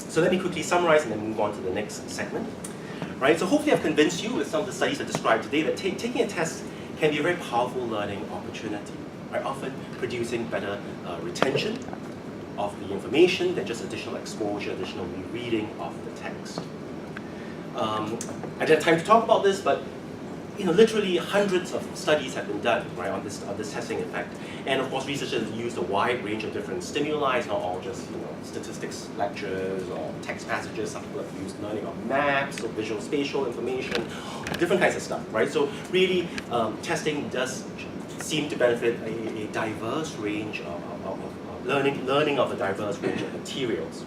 So let me quickly summarize and then move on to the next segment. Right, so hopefully I've convinced you with some of the studies I described today that taking a test can be a very powerful learning opportunity, right? Often producing better retention of the information than just additional exposure, additional rereading of the text. I didn't have time to talk about this, but literally hundreds of studies have been done, right, on this testing effect. And of course, researchers used a wide range of different stimuli, not all just statistics lectures or text passages. Some people have used learning of maps or visual spatial information, different kinds of stuff, right? So really, testing does seem to benefit a diverse range of learning of a diverse range of materials.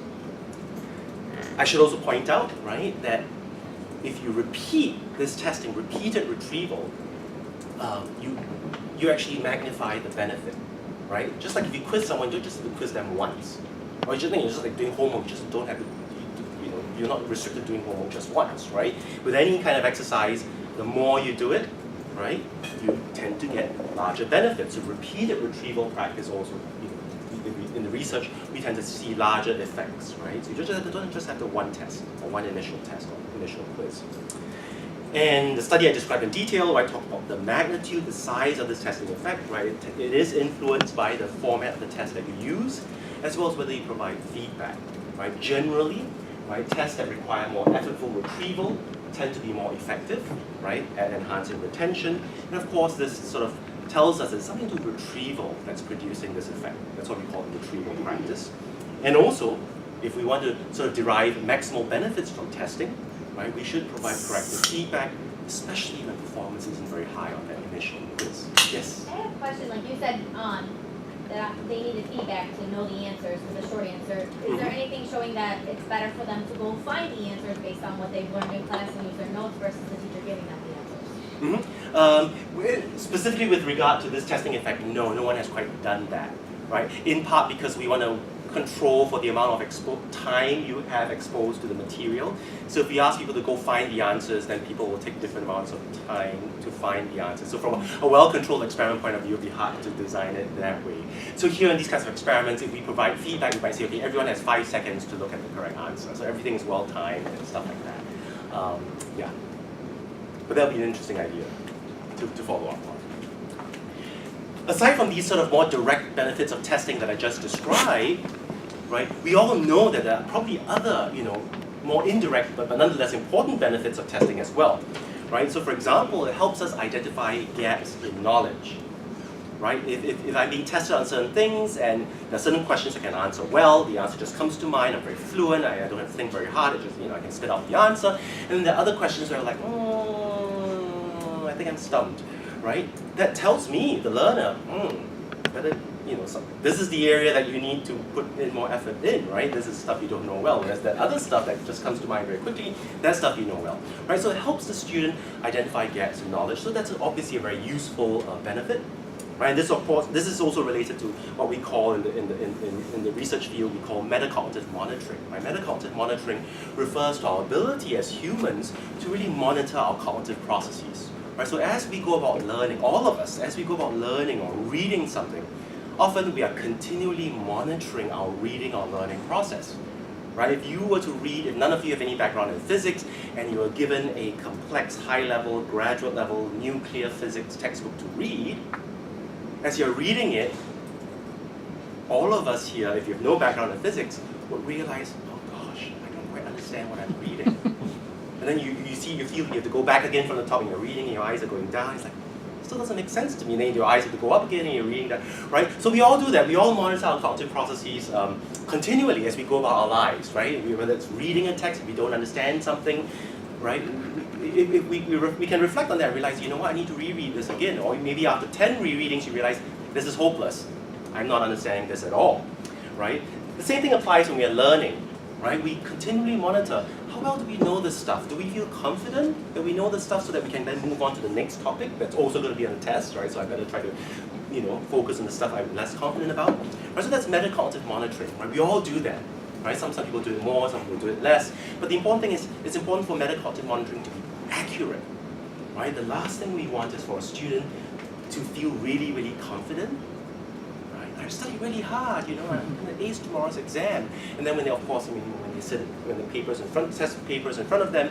I should also point out, right, that if you repeat this testing, repeated retrieval, you actually magnify the benefit, right? Just like if you quiz someone, don't just quiz them once. Or you just like doing homework, you just don't have to, you're not restricted to doing homework just once, right? With any kind of exercise, the more you do it, right, you tend to get larger benefits. So repeated retrieval practice also, in the research, we tend to see larger effects, right? So you don't just have the one test, or one initial test, or initial quiz. And the study I described in detail, I talked about the magnitude, the size of this testing effect, right? It is influenced by the format of the test that you use, as well as whether you provide feedback, right? Generally, right, tests that require more effortful retrieval tend to be more effective, right, at enhancing retention. And of course, this sort of tells us there's something to retrieval that's producing this effect. That's what we call retrieval practice. And also, if we want to sort of derive maximal benefits from testing, right, we should provide corrective feedback, especially when performance isn't very high on that initial quiz. Yes? I have a question. Like you said, that they needed feedback to know the answers for the short answer. Is there anything showing that it's better for them to go find the answers based on what they've learned in class and use their notes versus the teacher giving them the answers? Specifically with regard to this testing effect, no one has quite done that, right? In part because we want to control for the amount of time you have exposed to the material. So if we ask people to go find the answers, then people will take different amounts of time to find the answers. So from a well-controlled experiment point of view, it would be hard to design it that way. So here in these kinds of experiments, if we provide feedback, we might say, okay, everyone has 5 seconds to look at the correct answer. So everything is well-timed and stuff like that. Yeah. But that would be an interesting idea to follow up on. Aside from these sort of more direct benefits of testing that I just described, right, we all know that there are probably other, more indirect but nonetheless important benefits of testing as well, right? So for example, it helps us identify gaps in knowledge, right? If I'm being tested on certain things and there are certain questions I can answer well, the answer just comes to mind, I'm very fluent, I don't have to think very hard, it just, I can spit out the answer. And then there are other questions where I'm like, I think I'm stumped, right? That tells me, the learner, whether, this is the area that you need to put in more effort in, right? This is stuff you don't know well. Whereas that other stuff that just comes to mind very quickly, that stuff you know well, right? So it helps the student identify gaps in knowledge. So that's obviously a very useful benefit, right? And this, of course, this is also related to what we call in the research field, we call metacognitive monitoring, right? Metacognitive monitoring refers to our ability as humans to really monitor our cognitive processes. Right, so as we go about learning, all of us, as we go about learning or reading something, often we are continually monitoring our reading or learning process. Right? If you were to read, if none of you have any background in physics, and you were given a complex, high-level, graduate-level, nuclear physics textbook to read, as you're reading it, all of us here, if you have no background in physics, would realize, oh gosh, I don't quite understand what I'm reading. And then you feel you have to go back again from the top and you're reading and your eyes are going down. It's like, it still doesn't make sense to me. And then your eyes have to go up again and you're reading that, right? So we all do that. We all monitor our cognitive processes continually as we go about our lives, right? Whether it's reading a text, if we don't understand something, right? We can reflect on that and realize, you know what, I need to reread this again. Or maybe after 10 rereadings, you realize, this is hopeless. I'm not understanding this at all, right? The same thing applies when we are learning, right? We continually monitor. How well do we know this stuff? Do we feel confident that we know this stuff so that we can then move on to the next topic that's also going to be on the test, right? So I better try to, focus on the stuff I'm less confident about. Right? So that's metacognitive monitoring, right? We all do that, right? Some people do it more, some people do it less. But the important thing is, it's important for metacognitive monitoring to be accurate, right? The last thing we want is for a student to feel really, really confident, right? I'm I studied really hard, I'm going to ace tomorrow's exam. And then when they, of course, when they sit, when the test papers in front of them,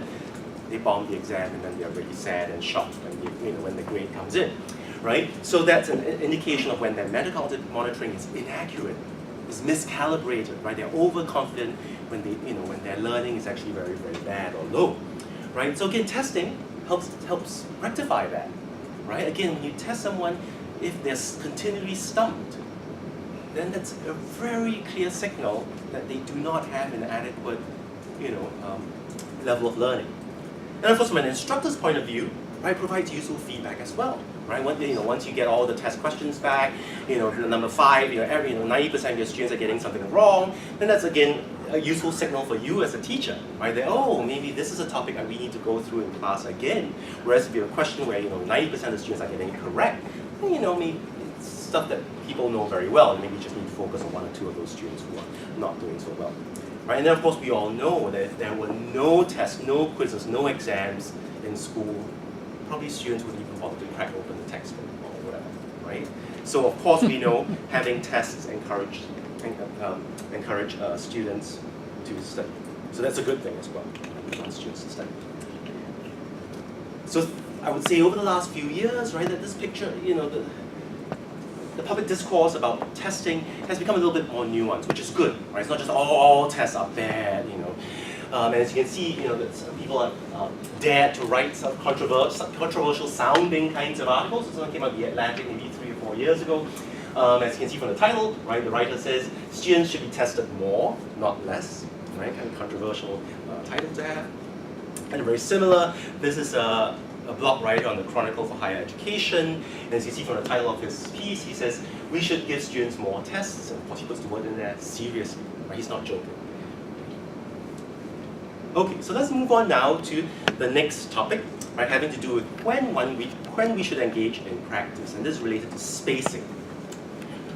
they bomb the exam, and then they're really sad and shocked when the grade comes in, right? So that's an indication of when their metacognitive monitoring is inaccurate, is miscalibrated, right? They're overconfident when when their learning is actually very, very bad or low, right? So again, testing helps rectify that, right? Again, when you test someone, if they're continually stumped, then that's a very clear signal that they do not have an adequate, level of learning. And of course, from an instructor's point of view, right, provides useful feedback as well, right? Once you get all the test questions back, the number 5, 90% of your students are getting something wrong, then that's again a useful signal for you as a teacher, right? That, oh, maybe this is a topic that we need to go through in class again. Whereas if you have a question where 90% of the students are getting it correct, then maybe it's stuff that people know very well, and maybe you just need to focus on 1 or 2 of those students who are not doing so well. Right? And then of course we all know that if there were no tests, no quizzes, no exams in school, probably students wouldn't even bother to crack open the textbook or whatever, right? So of course we know having tests encourage students to study. So that's a good thing as well. We want students to study. So I would say over the last few years, right, that this picture, the public discourse about testing has become a little bit more nuanced, which is good, right? It's not just all tests are bad, And as you can see, that some people are dared to write some controversial sounding kinds of articles. This one came out in The Atlantic maybe 3 or 4 years ago. As you can see from the title, right, the writer says students should be tested more, not less, right? Kind of controversial title to have. And very similar, this is a blog writer on the Chronicle for Higher Education. And as you see from the title of his piece, he says, we should give students more tests. And of course he puts the word in there seriously, right? He's not joking. Okay, so let's move on now to the next topic, right, having to do with when we should engage in practice. And this is related to spacing.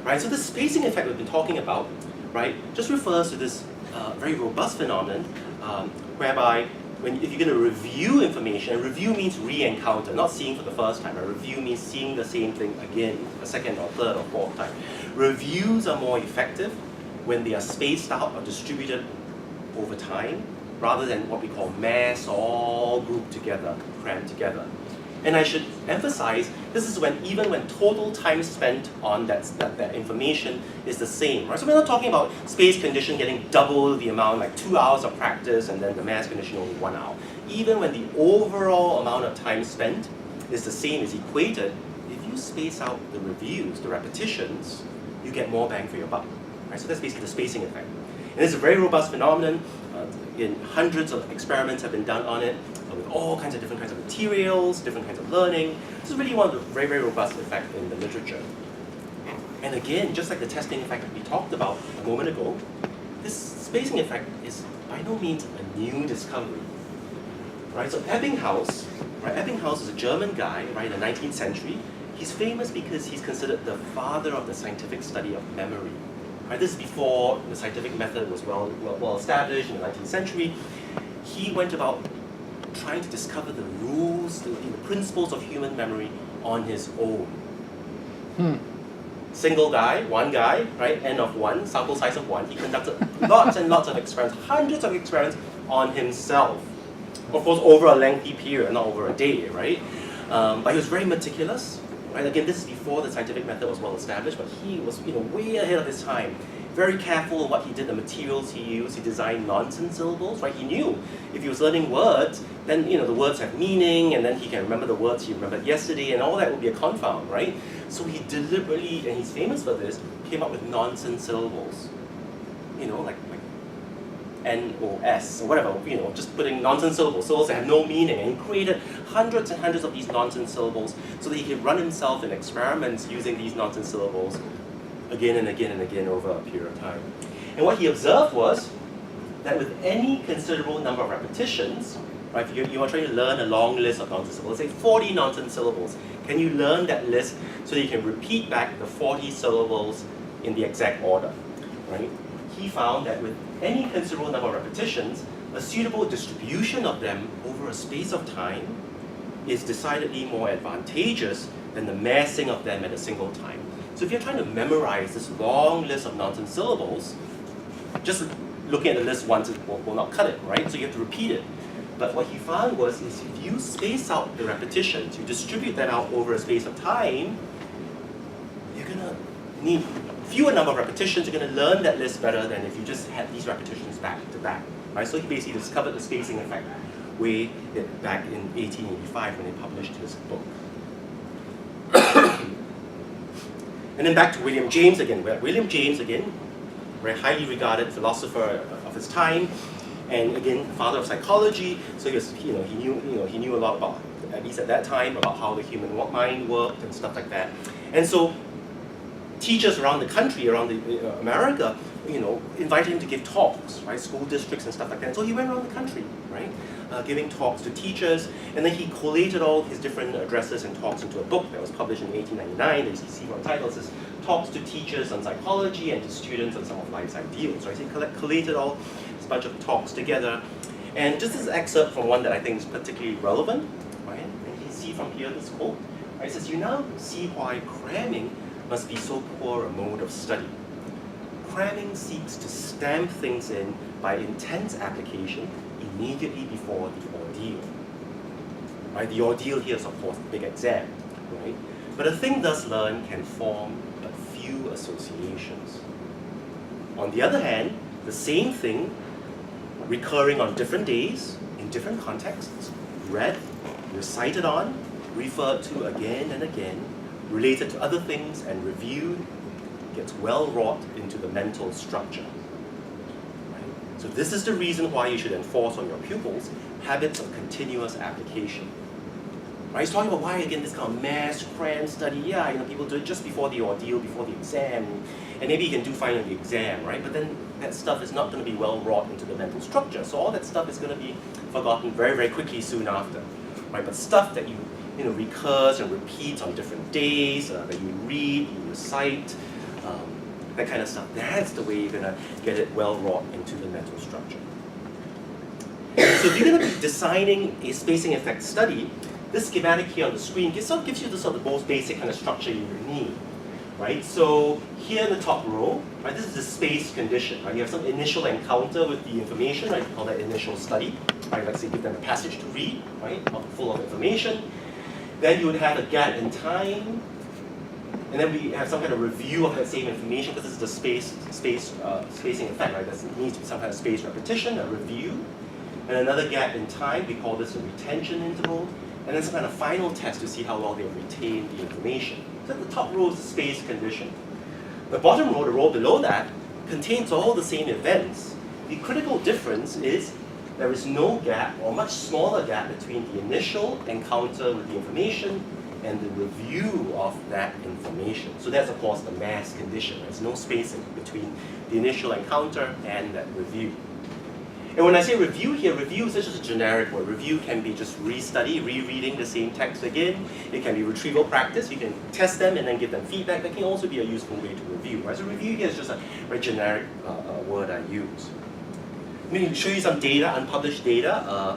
Right, so the spacing effect we've been talking about, right, just refers to this very robust phenomenon whereby if you're going to review information, and review means re-encounter, not seeing for the first time. A review means seeing the same thing again, a second or third or fourth time. Reviews are more effective when they are spaced out or distributed over time, rather than what we call mass, all grouped together, crammed together. And I should emphasize, this is even when total time spent on that information is the same, right? So we're not talking about space condition getting double the amount, like 2 hours of practice, and then the mass condition only 1 hour. Even when the overall amount of time spent is the same, is equated, if you space out the reviews, the repetitions, you get more bang for your buck, right? So that's basically the spacing effect. And it's a very robust phenomenon. Hundreds of experiments have been done on it, with all kinds of different kinds of materials, different kinds of learning. This is really one of the very, very robust effects in the literature. And again, just like the testing effect that we talked about a moment ago, this spacing effect is by no means a new discovery. Right? So Ebbinghaus, right? Ebbinghaus is a German guy, right, in the 19th century. He's famous because he's considered the father of the scientific study of memory. Right? This is before the scientific method was well established in the 19th century. He went about trying to discover the rules, the principles of human memory on his own. Single guy, one guy, right? N of 1, sample size of 1. He conducted lots and lots of experiments, hundreds of experiments on himself. Of course, over a lengthy period, not over a day, right? But he was very meticulous. Right? Again, this is before the scientific method was well established, but he was way ahead of his time. Very careful of what he did, the materials he used. He designed nonsense syllables, right? He knew if he was learning words, then the words have meaning, and then he can remember the words he remembered yesterday, and all that would be a confound, right? So he deliberately, and he's famous for this, came up with nonsense syllables. Like NOS or whatever, just putting nonsense syllables that have no meaning, and he created hundreds and hundreds of these nonsense syllables so that he could run himself in experiments using these nonsense syllables again and again and again over a period of time. And what he observed was that with any considerable number of repetitions, right, if you are trying to learn a long list of nonsense syllables, say 40 nonsense syllables, can you learn that list so that you can repeat back the 40 syllables in the exact order, right? He found that with any considerable number of repetitions, a suitable distribution of them over a space of time is decidedly more advantageous than the massing of them at a single time. So if you're trying to memorize this long list of nonsense syllables, just looking at the list once will not cut it, right? So you have to repeat it. But what he found was, is if you space out the repetitions, you distribute them out over a space of time, you're gonna need fewer number of repetitions, you're gonna learn that list better than if you just had these repetitions back to back, right? So he basically discovered the spacing effect way back in 1885 when he published his book. And then back to William James again. William James again, very highly regarded philosopher of his time, and again, father of psychology. So he was, he knew a lot about, at least at that time, about how the human mind worked and stuff like that. And so teachers around the country, around America, invited him to give talks, right? School districts and stuff like that. So he went around the country, right? Giving talks to teachers, and then he collated all his different addresses and talks into a book that was published in 1899. As you see from the title, it says Talks to Teachers on Psychology and to Students on Some of Life's Ideals, right? So he collated all this bunch of talks together. And just this excerpt from one that I think is particularly relevant, right? And you see from here this quote, right? It says, "You now see why cramming must be so poor a mode of study. Cramming seeks to stamp things in by intense application immediately before the ordeal." Right? The ordeal here is, of course, the big exam, right? But a thing thus learned can form but few associations. On the other hand, the same thing, recurring on different days, in different contexts, read, recited on, referred to again and again, related to other things and reviewed, gets well wrought into the mental structure. Right? So this is the reason why you should enforce on your pupils habits of continuous application. Right? He's talking about why, again, this kind of mass cram study. Yeah, people do it just before the ordeal, before the exam, and maybe you can do fine on the exam, right? But then that stuff is not going to be well wrought into the mental structure. So all that stuff is going to be forgotten very, very quickly soon after, right? But stuff that you recurs and repeats on different days, that you read, you recite, that kind of stuff. That's the way you're going to get it well wrought into the mental structure. So if you're going to be designing a spacing effect study, this schematic here on the screen gives you the sort of most basic kind of structure you would need, right? So here in the top row, right, this is the space condition, right? You have some initial encounter with the information, right? We call that initial study, right? Let's say give them a passage to read, right? Full of information. Then you would have a gap in time, and then we have some kind of review of that same information, because this is the spacing effect, right? There needs to be some kind of space repetition, a review, and another gap in time. We call this a retention interval, and then some kind of final test to see how well they retain the information. So the top row is the space condition. The bottom row, the row below that, contains all the same events. The critical difference is there is no gap, or much smaller gap, between the initial encounter with the information and the review of that information. So that's, of course, the mass condition. There's no spacing between the initial encounter and that review. And when I say review here, review is just a generic word. Review can be just restudy, rereading the same text again. It can be retrieval practice. You can test them and then give them feedback. That can also be a useful way to review. Right? So review here is just a very generic word I use. I'm going to show you some data, unpublished data,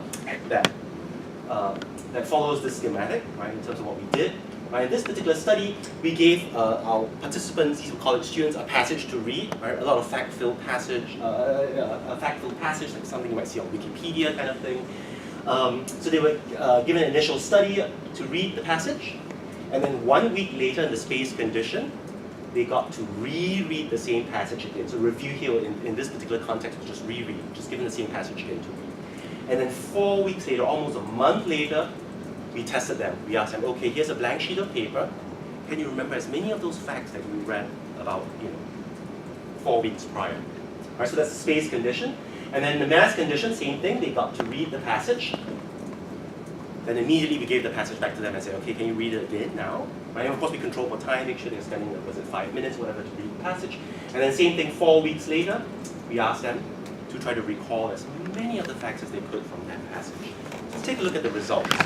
that follows this schematic, right, in terms of what we did. Right, in this particular study, we gave our participants, these were college students, a passage to read, right, a lot of fact-filled passage, like something you might see on Wikipedia kind of thing. So they were given an initial study to read the passage, and then 1 week later in the space condition, they got to reread the same passage again. So review here in this particular context was just reread, just given the same passage again to read. And then 4 weeks later, almost a month later, we tested them. We asked them, okay, here's a blank sheet of paper. Can you remember as many of those facts that you read about 4 weeks prior? All right, so that's the space condition. And then the mass condition, same thing. They got to read the passage. Then immediately we gave the passage back to them and said, okay, can you read it again now? Right? And of course we control for time, make sure they're spending, 5 minutes, whatever, to read the passage. And then same thing, 4 weeks later, we asked them to try to recall as many of the facts as they could from that passage. Let's take a look at the results.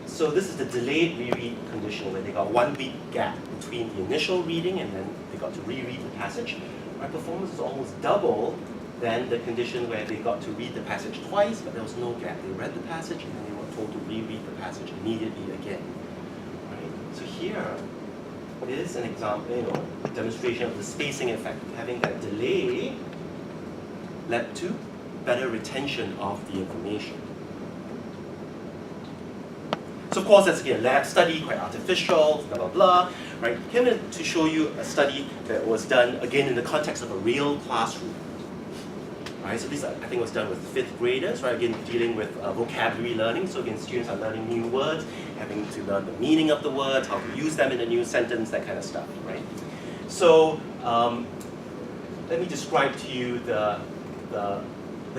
So this is the delayed reread condition, where they got 1 week gap between the initial reading and then they got to reread the passage. My performance is almost double Then the condition where they got to read the passage twice, but there was no gap. They read the passage and then they were told to reread the passage immediately again. Right? So here is an example, demonstration of the spacing effect. Having that delay led to better retention of the information. So of course that's again a lab study, quite artificial, blah blah blah. Right? Here to show you a study that was done again in the context of a real classroom. Right, so this I think was done with 5th graders, right? Again, dealing with vocabulary learning. So again, students are learning new words, having to learn the meaning of the words, how to use them in a new sentence, that kind of stuff, right? So let me describe to you the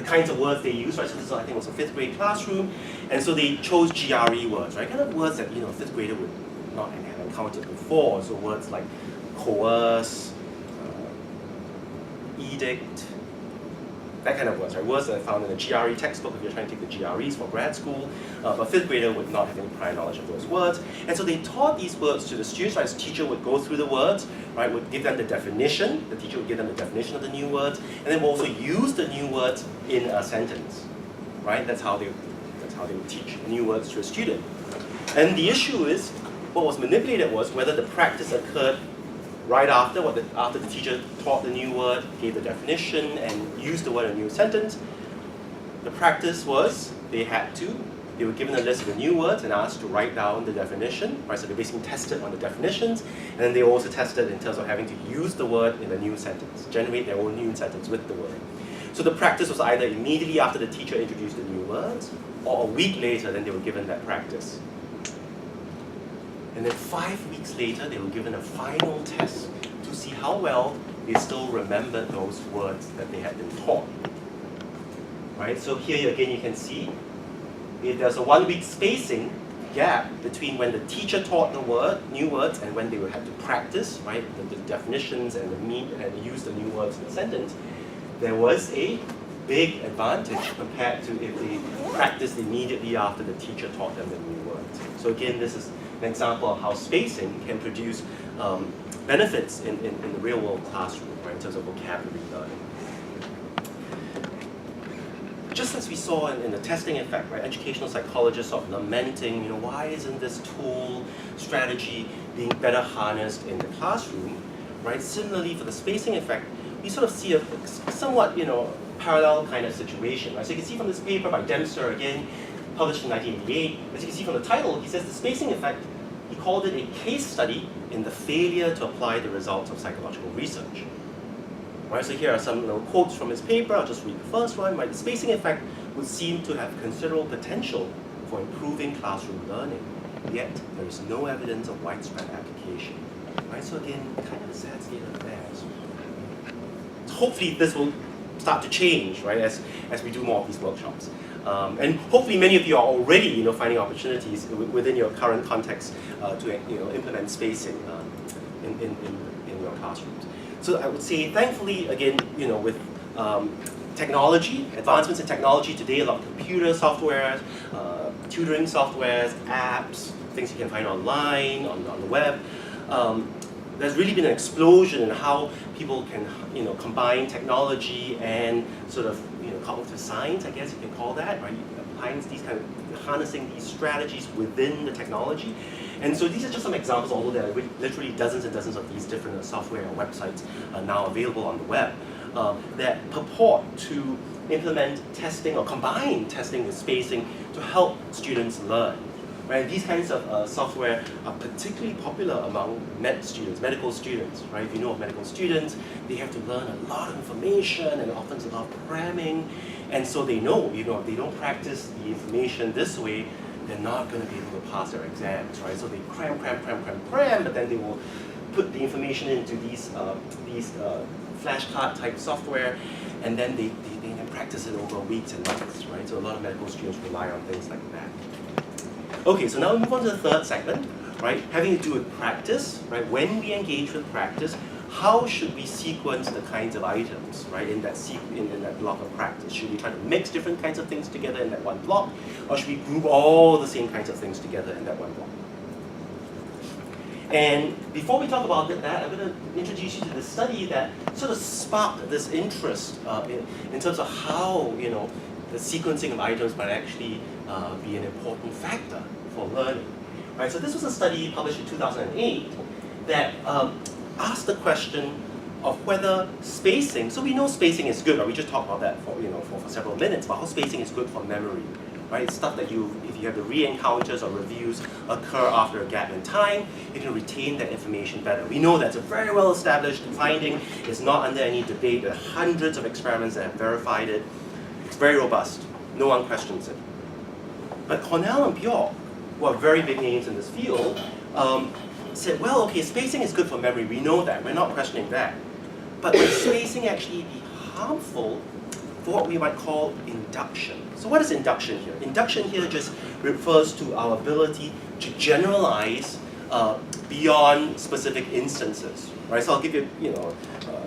kinds of words they use, right? So this I think was a 5th grade classroom, and so they chose GRE words, right? Kind of words that 5th grader would not have encountered before. So words like coerce, edict. That kind of words, right? Words that are found in the GRE textbook if you're trying to take the GREs for grad school. But 5th grader would not have any prior knowledge of those words. And so they taught these words to the students, right? The teacher would go through the words, right? Would give them the definition. The teacher would give them the definition of the new words. And then would also use the new words in a sentence, right? That's how they would teach new words to a student. And the issue is, what was manipulated was whether the practice occurred right after, after the teacher taught the new word, gave the definition, and used the word in a new sentence. The practice was they were given a list of the new words and asked to write down the definition, right? So they basically tested on the definitions, and then they also tested in terms of having to use the word in a new sentence, generate their own new sentence with the word. So the practice was either immediately after the teacher introduced the new words, or a week later, then they were given that practice. And then 5 weeks later, they were given a final test to see how well they still remembered those words that they had been taught. Right? So here again, you can see if there's a 1 week spacing gap between when the teacher taught the new words and when they would have to practice, right, the definitions and and use the new words in the sentence, there was a big advantage compared to if they practiced immediately after the teacher taught them the new words. So again, this is an example of how spacing can produce benefits in the real world classroom, right, in terms of vocabulary learning. Just as we saw in the testing effect, right, educational psychologists are lamenting, why isn't this tool, strategy being better harnessed in the classroom, right? Similarly, for the spacing effect, we sort of see a somewhat, parallel kind of situation, right? So you can see from this paper by Dempster, again, published in 1988, as you can see from the title, he says the spacing effect, he called it a case study in the failure to apply the results of psychological research. Right, so here are some quotes from his paper. I'll just read the first one. Right, the spacing effect would seem to have considerable potential for improving classroom learning, yet there is no evidence of widespread application. Right, so again, kind of a sad state of affairs. So hopefully this will start to change, right, as we do more of these workshops. And hopefully many of you are already finding opportunities within your current context to implement spacing in your classrooms. So I would say, thankfully, again, with technology, advancements in technology today, a lot of computer softwares, tutoring softwares, apps, things you can find online, on the web. There's really been an explosion in how people can, combine technology and sort of, cognitive science, I guess you can call that, right? Applying these kind of, harnessing these strategies within the technology. And so these are just some examples, although there are literally dozens and dozens of these different software and websites are now available on the web that purport to implement testing or combine testing with spacing to help students learn. Right? These kinds of software are particularly popular among medical students. Right? If you know of medical students, they have to learn a lot of information and often a lot of cramming. And so they know, if they don't practice the information this way, they're not going to be able to pass their exams, right? So they cram, but then they will put the information into these flashcard type software, and then they practice it over weeks and months, right? So a lot of medical students rely on things like that. Okay, so now we move on to the third segment, right? Having to do with practice, right? When we engage with practice, how should we sequence the kinds of items, right, in that block of practice? Should we try to mix different kinds of things together in that one block, or should we group all the same kinds of things together in that one block? And before we talk about that, I'm going to introduce you to the study that sort of sparked this interest in terms of how, the sequencing of items might actually be an important factor for learning. Right, so this was a study published in 2008 that asked the question of whether spacing, so we know spacing is good, right? We just talked about that for several minutes, but how spacing is good for memory. Right? It's stuff that if you have the re-encounters or reviews occur after a gap in time, you can retain that information better. We know that's a very well established finding. It's not under any debate. There are hundreds of experiments that have verified it. It's very robust. No one questions it. But Cornell and Bjork, who are very big names in this field, said, well, okay, spacing is good for memory. We know that. We're not questioning that. But would spacing actually be harmful for what we might call induction? So what is induction here? Induction here just refers to our ability to generalize beyond specific instances. Right? So I'll give you,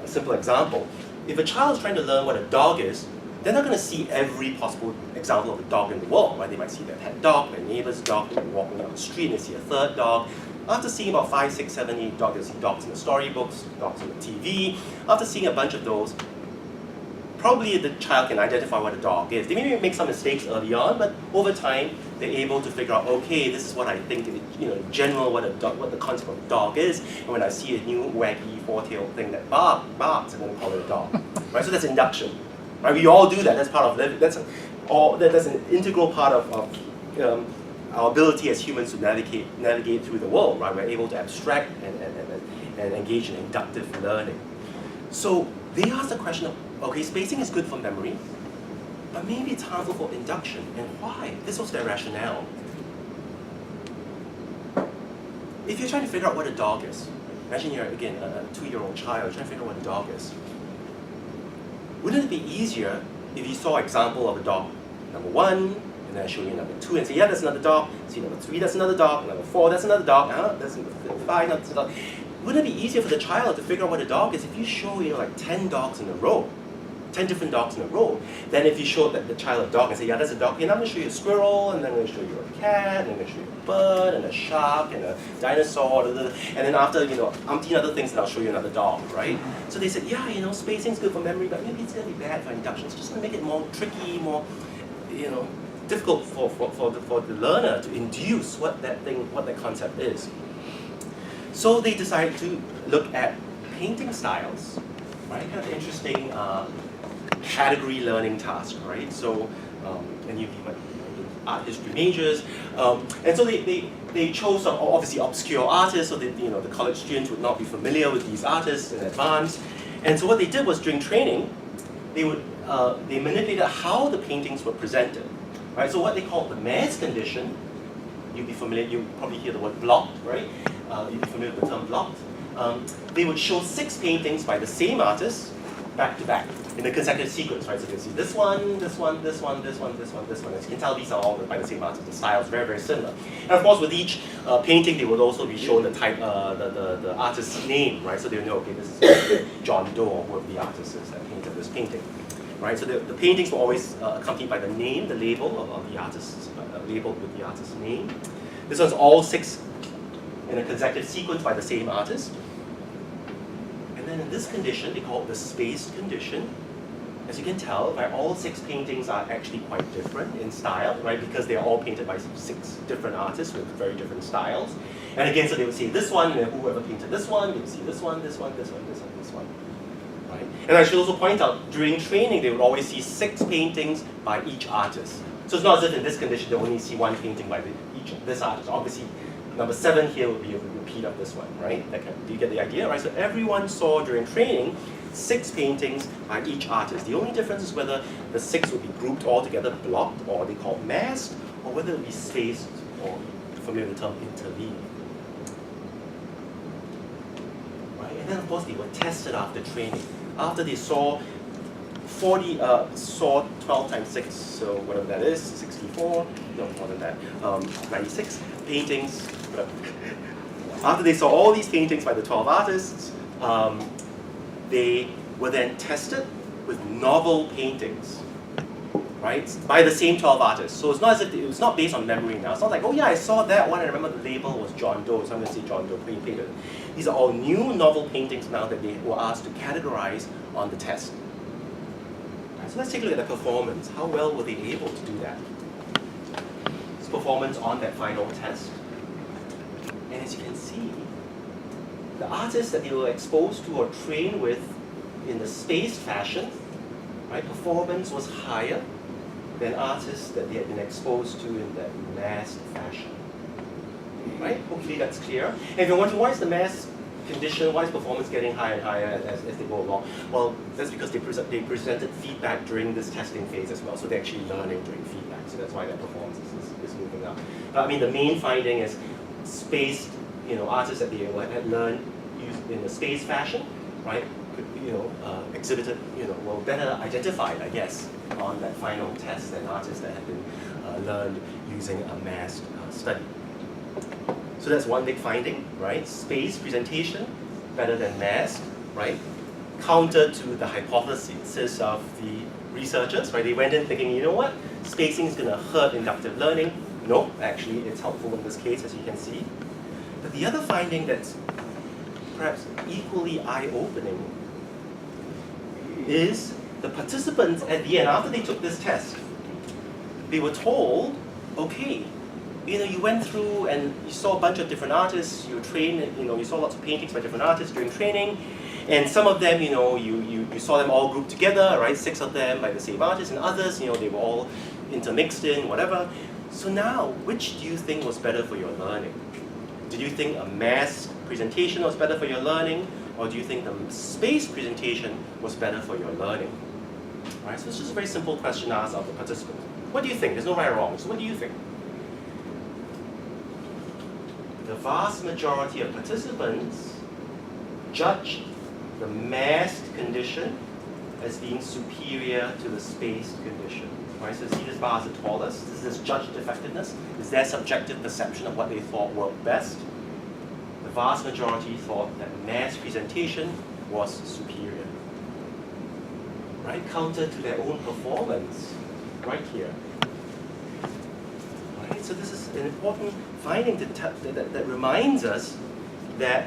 a simple example. If a child is trying to learn what a dog is, they're not going to see every possible example of a dog in the world. Right? They might see their pet dog, their neighbor's dog, they might be walking down the street and they see a third dog. After seeing about 5, 6, 7, 8 dogs, they'll see dogs in the storybooks, dogs on the TV. After seeing a bunch of those, probably the child can identify what a dog is. They may make some mistakes early on, but over time, they're able to figure out, okay, this is what I think, in general, what the concept of a dog is. And when I see a new waggy four-tailed thing that barks, I'm going to call it a dog. Right? So that's induction. Right? We all do that. That's part of living. That's an integral part of our ability as humans to navigate through the world. Right? We're able to abstract and engage in inductive learning. So they asked the question of, okay, spacing is good for memory, but maybe it's harmful for induction. And why? This was their rationale. If you're trying to figure out what a dog is, imagine you're, again, a 2-year-old child trying to figure out what a dog is. Wouldn't it be easier if you saw an example of a dog, number 1, and then I show you number 2, and say, yeah, that's another dog. See number 3, that's another dog. Number 4, that's another dog. That's number 5, that's another dog. Wouldn't it be easier for the child to figure out what a dog is if you show, like 10 dogs in a row? 10 different dogs in a row. Then if you show the child a dog and say, yeah, that's a dog, and I'm going to show you a squirrel, and then I'm going to show you a cat, and I'm going to show you a bird, and a shark, and a dinosaur, and then after, umpteen other things, then I'll show you another dog, right? So they said, yeah, spacing's good for memory, but maybe it's going to be bad for induction. It's just going to make it more tricky, more, difficult for the learner to induce what that concept is. So they decided to look at painting styles, right? Kind of interesting category learning task, right? So, and you might be art history majors, and so they chose some obviously obscure artists, so that the college students would not be familiar with these artists in advance. And so what they did was during training, they manipulated how the paintings were presented, right? So what they called the Mays condition. You'd be familiar. You probably hear the word blocked, right? You'd be familiar with the term blocked. They would show 6 paintings by the same artist, back to back, in a consecutive sequence, right? So you can see this one, this one, this one, this one, this one, this one. As you can tell, these are all by the same artist. The style is very, very similar. And of course, with each painting, they would also be shown the type, the artist's name, right? So they would know, okay, this is John Doe, or whoever the artist is that painted this painting, right? So the paintings were always accompanied by the name, the label of the artist, labeled with the artist's name. This one's all 6 in a consecutive sequence by the same artist. And then in this condition, they call it the spaced condition. As you can tell, right, all 6 paintings are actually quite different in style, right? Because they are all painted by 6 different artists with very different styles. And again, so they would see this one, and whoever painted this one, they would see this one, this one, this one, this one, this one. Right? And I should also point out, during training, they would always see 6 paintings by each artist. So it's not as if in this condition they only see 1 painting by this artist. Obviously, number 7 here would be a repeat of this one, right? Do you get the idea, right? So everyone saw during training 6 paintings by each artist. The only difference is whether the 6 would be grouped all together, blocked, or they call masked, or whether it would be spaced, or familiar with the term interleaving. Right? And then of course they were tested after training. After they saw 12 times 6, so whatever that is, 64, no, more than that, 96 paintings. After they saw all these paintings by the 12 artists, they were then tested with novel paintings right? By the same 12 artists. So it's not as if it's not based on memory now. It's not like, oh yeah, I saw that one, I remember the label was John Doe, so I'm going to say John Doe painted. These are all new novel paintings now that they were asked to categorize on the test. Right, so let's take a look at the performance. How well were they able to do that? This performance on that final test. And as you can see, the artists that they were exposed to or trained with in the spaced fashion, right, performance was higher than artists that they had been exposed to in that massed fashion. Right? Hopefully that's clear. And if you're wondering why is the mass condition, why is performance getting higher and higher as they go along? Well, that's because they presented feedback during this testing phase as well. So they're actually learning during feedback. So that's why their performance is moving up. But I mean, the main finding is spaced, artists that they had learned used in a spaced fashion, right? Exhibited, well, better identified, I guess, on that final test than artists that had been learned using a massed study. So that's one big finding, right? Space presentation better than mass, right? Counter to the hypothesis of the researchers, right? They went in thinking, you know what? Spacing is going to hurt inductive learning. No, actually, it's helpful in this case, as you can see. But the other finding that's perhaps equally eye-opening is the participants at the end, after they took this test, they were told, okay, you went through and you saw a bunch of different artists, you were trained, you saw lots of paintings by different artists during training, and some of them, you saw them all grouped together, right? 6 of them by the same artist, and others, they were all intermixed in, whatever. So now, which do you think was better for your learning? Did you think a mass presentation was better for your learning, or do you think the space presentation was better for your learning? All right, so it's just a very simple question asked of the participants. What do you think? There's no right or wrong. So what do you think? The vast majority of participants judged the massed condition as being superior to the spaced condition. Right, so see this bar is the tallest. This is judged effectiveness. It's their subjective perception of what they thought worked best. The vast majority thought that mass presentation was superior. Right, counter to their own performance, right here. Right, so this is an important finding that reminds us that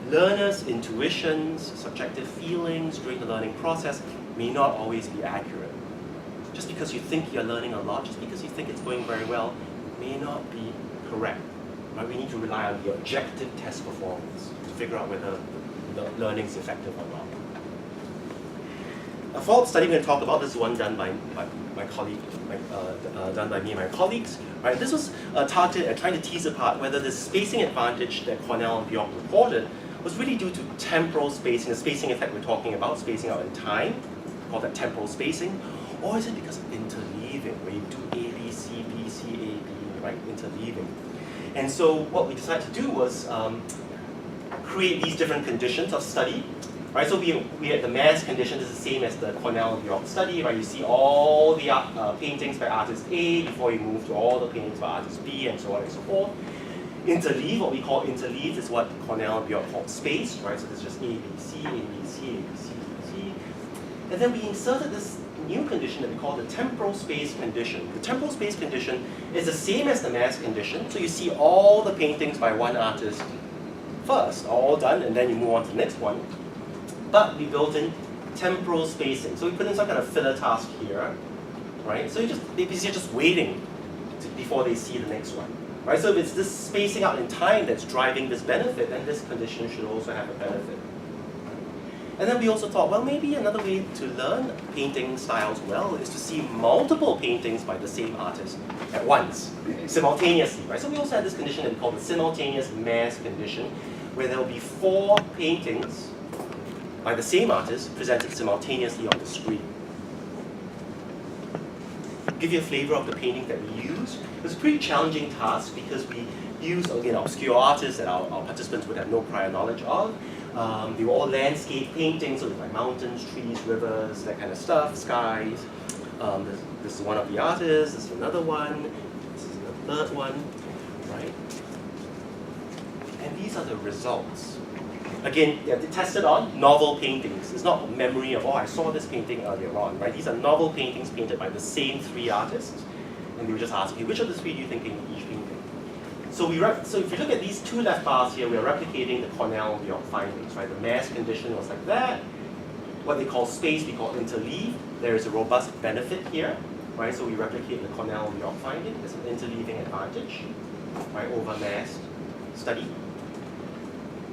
learners' intuitions, subjective feelings during the learning process may not always be accurate. Just because you think you're learning a lot, just because you think it's going very well, may not be correct. Right? We need to rely on the objective test performance to figure out whether the learning is effective or not. A follow-up study I'm going to talk about, this is one done by my colleague, done by me and my colleagues. Right? This was targeted at trying to tease apart whether the spacing advantage that Cornell and Bjork reported was really due to temporal spacing, the spacing effect we're talking about, spacing out in time, we call that temporal spacing, or is it because of interleaving, where you do A, B, C, B, C, A, B, right, interleaving. And so what we decided to do was create these different conditions of study. Right, so we had the mass condition. This is the same as the Cornell and Bjork study, right? You see all the paintings by artist A before you move to all the paintings by artist B, and so on and so forth. Interleave, what we call interleave, is what Cornell and Bjork called space, right? So this is just A, B, C, A, B, C, A, B, C, A, B, C. And then we inserted this new condition that we call the temporal space condition. The temporal space condition is the same as the mass condition. So you see all the paintings by one artist first, all done, and then you move on to the next one. But we built in temporal spacing. So we put in some kind of filler task here, right? So they're just waiting before they see the next one, right? So if it's this spacing out in time that's driving this benefit, then this condition should also have a benefit. And then we also thought, well, maybe another way to learn painting styles well is to see multiple paintings by the same artist at once, simultaneously, right? So we also had this condition that we call the simultaneous mass condition, where there will be 4 paintings by the same artist presented simultaneously on the screen. Give you a flavor of the painting that we used. It was a pretty challenging task because we used, again, obscure artists that our participants would have no prior knowledge of. They were all landscape paintings, so like mountains, trees, rivers, that kind of stuff, skies. This is one of the artists, this is another one, this is the third one, right? And these are the results. Again, they're tested on novel paintings. It's not a memory of, oh, I saw this painting earlier on, right? These are novel paintings painted by the same 3 artists, and they were just asking, which of the 3 do you think painted each painting? So if you look at these 2 left bars here, we are replicating the Cornell-York findings, right? The mass condition was like that. What they call space, we call interleave. There is a robust benefit here, right? So we replicate the Cornell-York finding. There's an interleaving advantage, right, over mass study.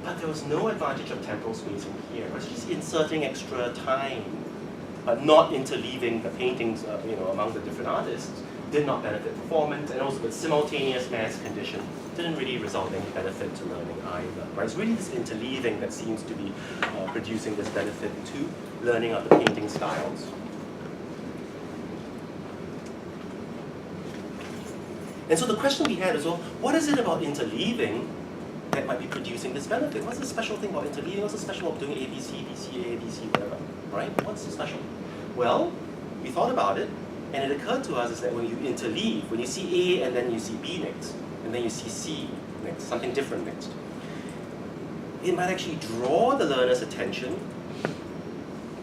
But there was no advantage of temporal spacing here. It was just inserting extra time, but not interleaving the paintings, among the different artists. Did not benefit performance, and also the simultaneous mass condition didn't really result in any benefit to learning either. Right? It's really this interleaving that seems to be producing this benefit to learning of the painting styles. And so the question we had is, well, what is it about interleaving that might be producing this benefit? What's the special thing about interleaving? What's the special about doing A, B, C, B, C, A, B, C, whatever? Right? What's the special? Well, we thought about it, and it occurred to us is that when you interleave, when you see A and then you see B next, and then you see C next, something different next, it might actually draw the learner's attention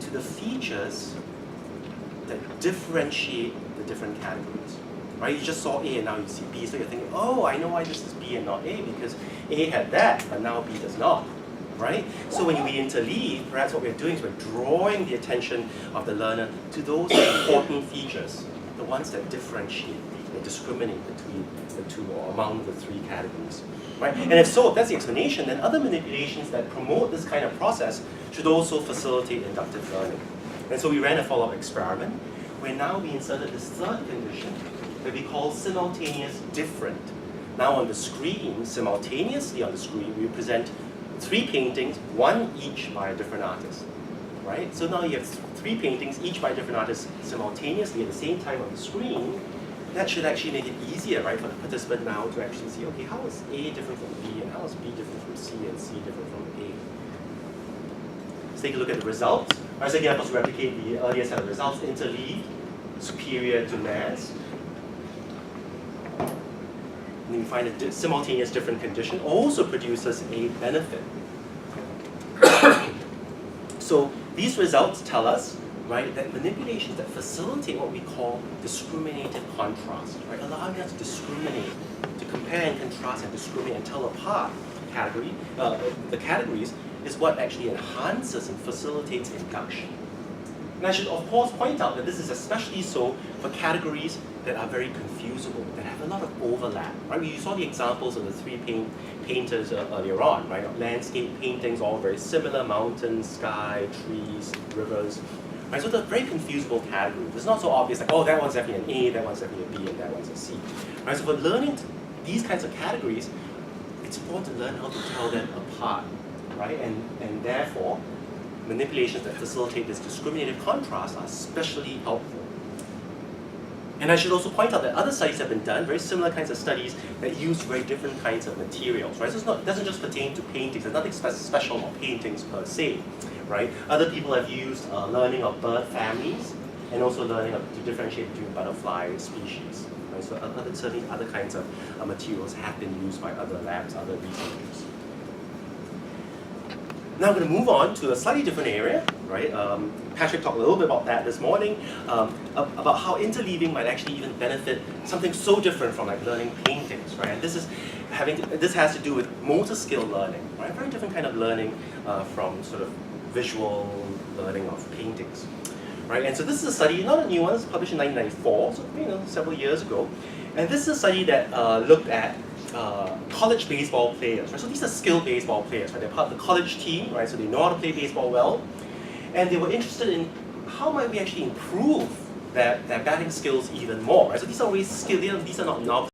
to the features that differentiate the different categories. Right? You just saw A and now you see B, so you're thinking, oh, I know why this is B and not A, because A had that, but now B does not. Right? So when we interleave, perhaps what we're doing is we're drawing the attention of the learner to those important features, the ones that differentiate, that discriminate between the 2 or among the 3 categories. Right? And if so, if that's the explanation, then other manipulations that promote this kind of process should also facilitate inductive learning. And so we ran a follow-up experiment where now we inserted this 3rd condition that we call simultaneous different. Now on the screen, simultaneously on the screen, we present 3 paintings, 1 each by a different artist, right? So now you have 3 paintings, each by different artists, simultaneously at the same time on the screen. That should actually make it easier, right, for the participant now to actually see, okay, how is A different from B, and how is B different from C, and C different from A? Let's take a look at the results. Right, so again, I'm supposed to replicate the earlier set of results, interleave, superior to mass. And we find a simultaneous different condition also produces a benefit. So these results tell us, right, that manipulations that facilitate what we call discriminative contrast, right, allowing us to discriminate, to compare and contrast and discriminate and tell apart the categories is what actually enhances and facilitates induction. And I should of course point out that this is especially so for categories that are very confusable, that have a lot of overlap. Right? You saw the examples of the 3 painters earlier on, right? Landscape paintings, all very similar, mountains, sky, trees, rivers. Right? So they're very confusable categories. It's not so obvious like, oh, that one's definitely an A, that one's definitely a B, and that one's a C. Right? So for learning these kinds of categories, it's important to learn how to tell them apart, right? And therefore, manipulations that facilitate this discriminative contrast are especially helpful. And I should also point out that other studies have been done, very similar kinds of studies that use very different kinds of materials, right? So it doesn't just pertain to paintings. There's nothing special about paintings per se, right? Other people have used learning of bird families and also learning to differentiate between butterfly species. Right? So certainly other kinds of materials have been used by other labs, other researchers. Now I'm going to move on to a slightly different area, right? Patrick talked a little bit about that this morning, about how interleaving might actually even benefit something so different from like learning paintings, right? And this has to do with motor skill learning, right? A very different kind of learning from sort of visual learning of paintings, right? And so this is a study, not a new one, it's published in 1994, so several years ago. And this is a study that looked at college baseball players, right? So these are skilled baseball players, right? They're part of the college team, right? So they know how to play baseball well. And they were interested in how might we actually improve their batting skills even more, right? So these are always skilled, these are not novices.